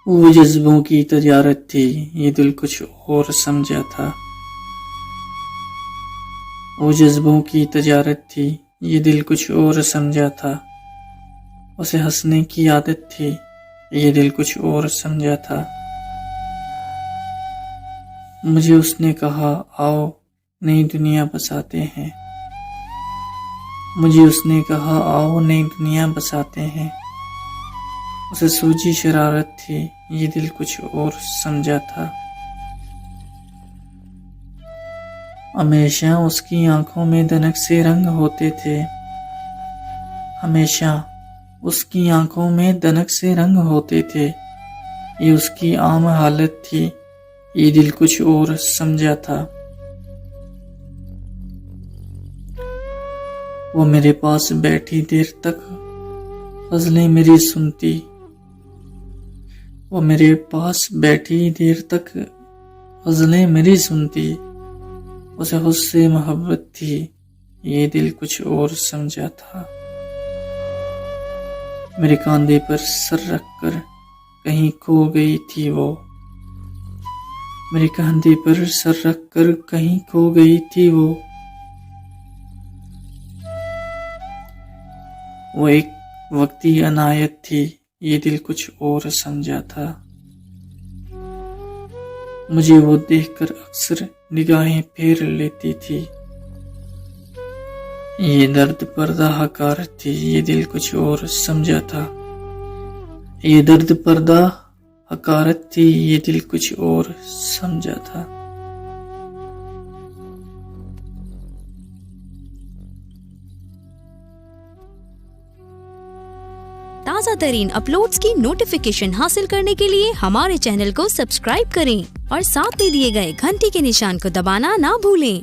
वो जज्बों की तजारत थी, ये दिल कुछ और समझा था। वो जज्बों की तजारत थी, ये दिल कुछ और समझा था। उसे हंसने की आदत थी, ये दिल कुछ और समझा था। मुझे उसने कहा, आओ नई दुनिया बसाते हैं। मुझे उसने कहा, आओ नई दुनिया बसाते हैं। उसे सूझी शरारत थी, ये दिल कुछ और समझा था। हमेशा उसकी आंखों में दनक से रंग होते थे। हमेशा उसकी आंखों में दनक से रंग होते थे। ये उसकी आम हालत थी, ये दिल कुछ और समझा था। वो मेरे पास बैठी देर तक गज़लें मेरी सुनती। वो मेरे पास बैठी देर तक गज़लें मेरी सुनती। उसे हुस्से मोहब्बत थी, ये दिल कुछ और समझा था। मेरे कांधे पर सर रखकर कहीं खो गई थी वो। मेरे कंधे पर सर रखकर कहीं खो गई थी वो। वो एक वक्ती अनायत थी, ये दिल कुछ और समझा था। मुझे वो देखकर अक्सर निगाहें फेर लेती थी। ये दर्द पर्दा हकारत थी, ये दिल कुछ और समझा था। ये दर्द पर्दा हकारत थी, ये दिल कुछ और समझा था। ताज़ा तरीन अपलोड्स की नोटिफिकेशन हासिल करने के लिए हमारे चैनल को सब्सक्राइब करें और साथ में दिए गए घंटी के निशान को दबाना ना भूलें।